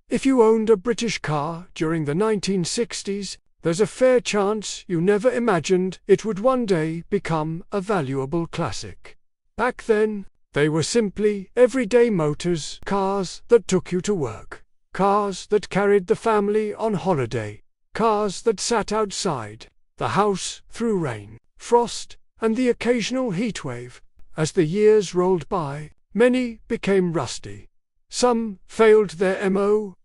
If you owned a British car during the 1960s, there's a fair chance you never imagined it would one day become a valuable classic. Back then, they were simply everyday motors, cars that took you to work, cars that carried the family on holiday, cars that sat outside the house through rain, frost, and the occasional heatwave. As the years rolled by, many became rusty. Some failed their MO,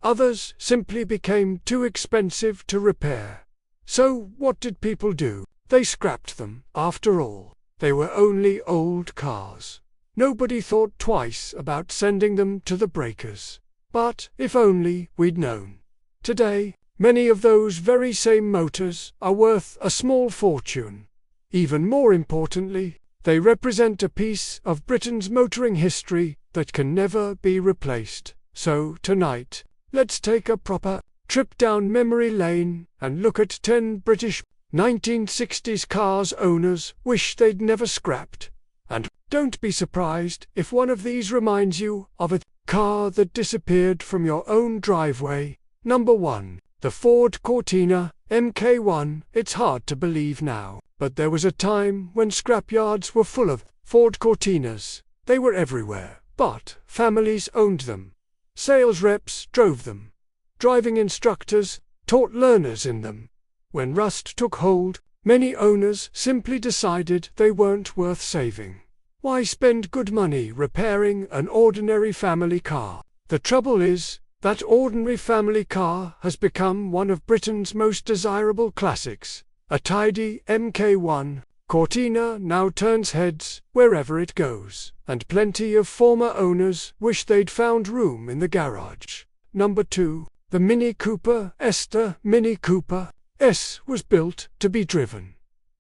others simply became too expensive to repair. So what did people do? They scrapped them. After all, they were only old cars. Nobody thought twice about sending them to the breakers. But if only we'd known. Today, many of those very same motors are worth a small fortune. Even more importantly, they represent a piece of Britain's motoring history that can never be replaced. So tonight, let's take a proper trip down memory lane and look at 10 British 1960s cars owners wish they'd never scrapped. And don't be surprised if one of these reminds you of a car that disappeared from your own driveway. Number 1. The Ford Cortina Mk1. It's hard to believe now, but there was a time when scrapyards were full of Ford Cortinas. They were everywhere, but families owned them. Sales reps drove them. Driving instructors taught learners in them. When rust took hold, many owners simply decided they weren't worth saving. Why spend good money repairing an ordinary family car? The trouble is, that ordinary family car has become one of Britain's most desirable classics. A tidy Mk1 Cortina now turns heads wherever it goes, and plenty of former owners wish they'd found room in the garage. Number 2. The Mini Cooper S. The Mini Cooper S was built to be driven.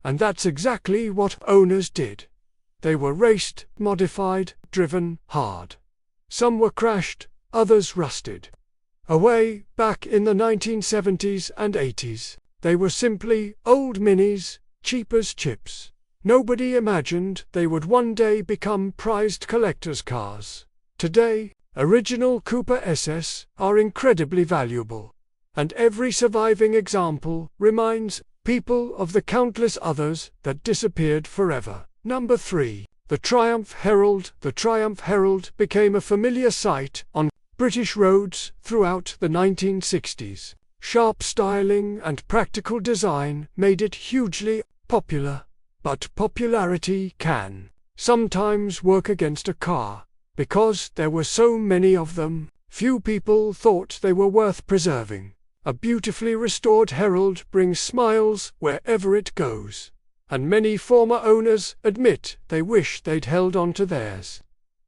And that's exactly what owners did. They were raced, modified, driven hard. Some were crashed, others rusted. Away back in the 1970s and 80s, they were simply old minis, cheap as chips. Nobody imagined they would one day become prized collector's cars. Today, original Cooper SS are incredibly valuable, and every surviving example reminds people of the countless others that disappeared forever. Number 3. The Triumph Herald. The Triumph Herald became a familiar sight on British roads throughout the 1960s. Sharp styling and practical design made it hugely popular. But popularity can sometimes work against a car. Because there were so many of them, few people thought they were worth preserving. A beautifully restored Herald brings smiles wherever it goes, and many former owners admit they wish they'd held on to theirs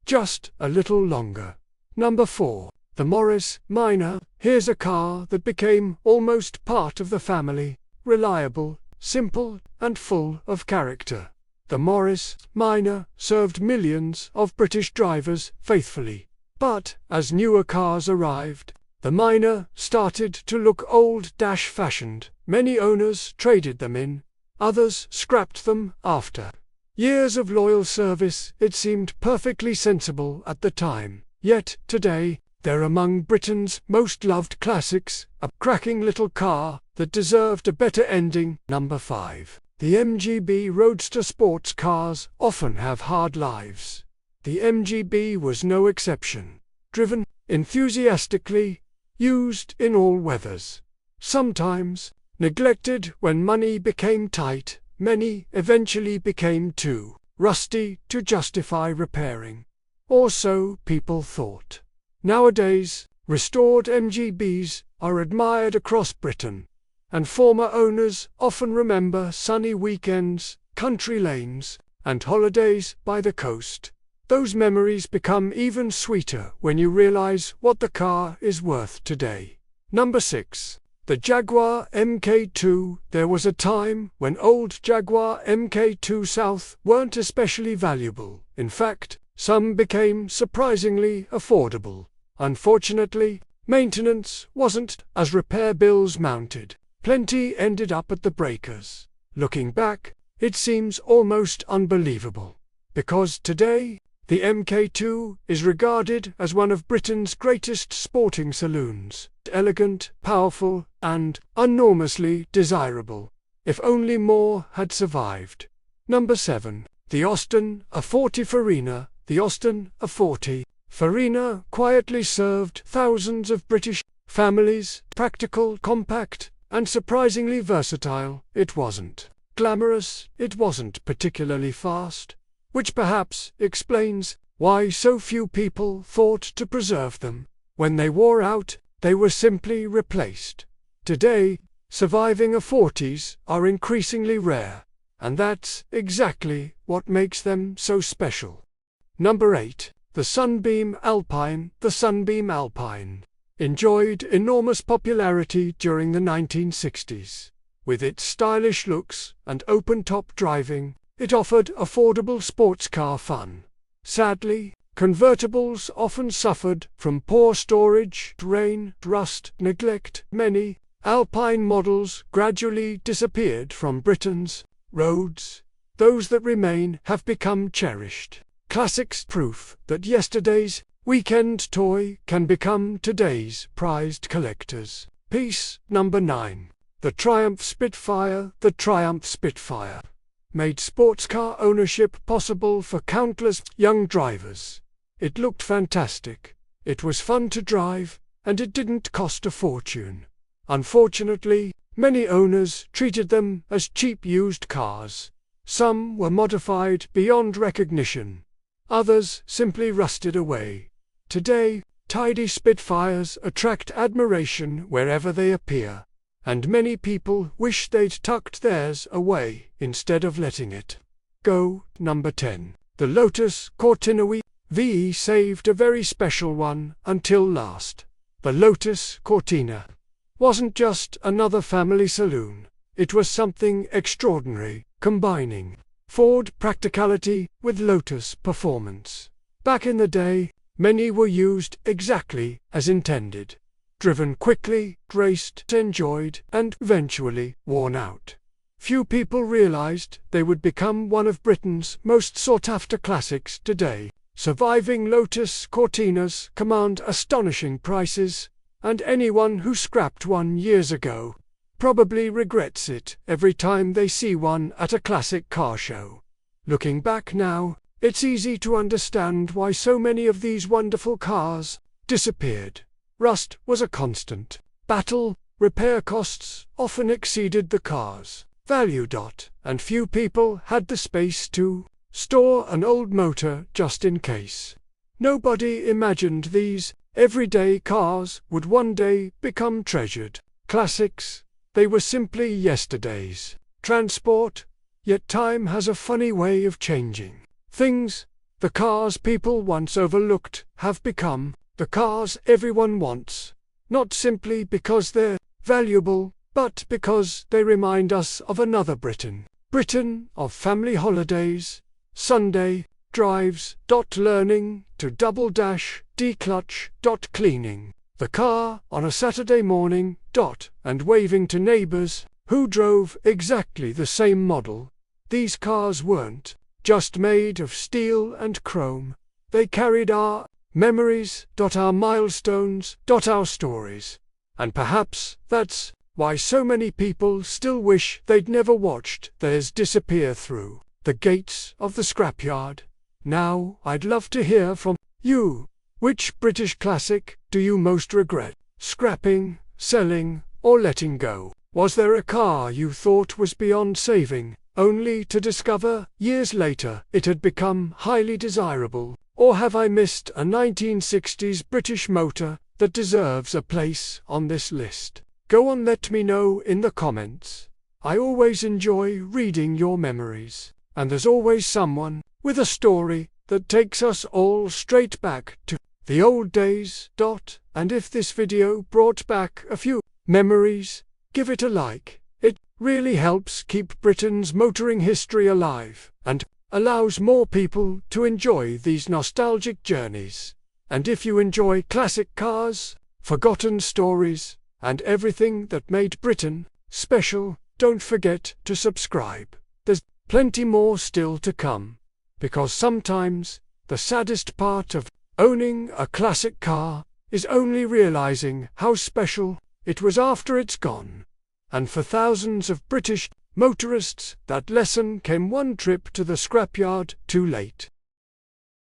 just a little longer. Number 4. The Morris Minor. Here's a car that became almost part of the family. Reliable, simple, and full of character. The Morris Minor served millions of British drivers faithfully. But as newer cars arrived, the Minor started to look old-fashioned. Many owners traded them in, others scrapped them after years of loyal service. It seemed perfectly sensible at the time. Yet today, they're among Britain's most loved classics, a cracking little car that deserved a better ending. Number 5. The MGB Roadster. Sports cars often have hard lives. The MGB was no exception. Driven enthusiastically, used in all weathers. Sometimes neglected when money became tight, many eventually became too rusty to justify repairing. Or so people thought. Nowadays, restored MGBs are admired across Britain, and former owners often remember sunny weekends, country lanes, and holidays by the coast. Those memories become even sweeter when you realize what the car is worth today. Number 6. The Jaguar Mk2. There was a time when old Jaguar Mk2 South weren't especially valuable. In fact, some became surprisingly affordable. Unfortunately, maintenance wasn't as repair bills mounted. Plenty ended up at the breakers. Looking back, it seems almost unbelievable. Because today, The Mk2 is regarded as one of Britain's greatest sporting saloons. Elegant, powerful, and enormously desirable. If only more had survived. Number 7. The Austin A40 Farina. The Austin A40 Farina quietly served thousands of British families. Practical, compact, and surprisingly versatile. It wasn't glamorous, it wasn't particularly fast, which perhaps explains why so few people thought to preserve them. When they wore out, they were simply replaced. Today, surviving A40s are increasingly rare, and that's exactly what makes them so special. Number 8. The Sunbeam Alpine. The Sunbeam Alpine enjoyed enormous popularity during the 1960s. With its stylish looks and open-top driving, it offered affordable sports car fun. Sadly, convertibles often suffered from poor storage, rain, rust, neglect. Many Alpine models gradually disappeared from Britain's roads. Those that remain have become cherished classics, proof that yesterday's weekend toy can become today's prized collector's piece. Number 9. The Triumph Spitfire. The Triumph Spitfire made sports car ownership possible for countless young drivers. It looked fantastic, it was fun to drive, and it didn't cost a fortune. Unfortunately, many owners treated them as cheap used cars. Some were modified beyond recognition. Others simply rusted away. Today, tidy Spitfires attract admiration wherever they appear, and many people wish they'd tucked theirs away instead of letting it go. Number 10. The Lotus Cortina Mk2 saved a very special one until last. The Lotus Cortina wasn't just another family saloon. It was something extraordinary, combining Ford practicality with Lotus performance. Back in the day, many were used exactly as intended. Driven quickly, raced, enjoyed, and eventually worn out. Few people realized they would become one of Britain's most sought-after classics today. Surviving Lotus Cortinas command astonishing prices, and anyone who scrapped one years ago probably regrets it every time they see one at a classic car show. Looking back now, it's easy to understand why so many of these wonderful cars disappeared. Rust was a constant battle, repair costs often exceeded the car's value. And few people had the space to store an old motor just in case. Nobody imagined these everyday cars would one day become treasured classics. They were simply yesterday's transport, yet time has a funny way of changing things. The cars people once overlooked have become the cars everyone wants, not simply because they're valuable, but because they remind us of another Britain. Britain of family holidays, Sunday drives, learning to double dash, declutch, cleaning the car on a Saturday morning, and waving to neighbors who drove exactly the same model. These cars weren't just made of steel and chrome. They carried our memories, our milestones, our stories. And perhaps that's why so many people still wish they'd never watched theirs disappear through the gates of the scrapyard. Now, I'd love to hear from you. Which British classic do you most regret scrapping, selling, or letting go? Was there a car you thought was beyond saving, only to discover years later it had become highly desirable? Or have I missed a 1960s British motor that deserves a place on this list? Go on, let me know in the comments. I always enjoy reading your memories, and there's always someone with a story that takes us all straight back to the old days. And if this video brought back a few memories, give it a like. It really helps keep Britain's motoring history alive, and allows more people to enjoy these nostalgic journeys. And if you enjoy classic cars, forgotten stories, and everything that made Britain special, don't forget to subscribe. There's plenty more still to come, because sometimes The saddest part of owning a classic car is only realizing how special it was after it's gone. And for thousands of British motorists, that lesson came one trip to the scrapyard too late.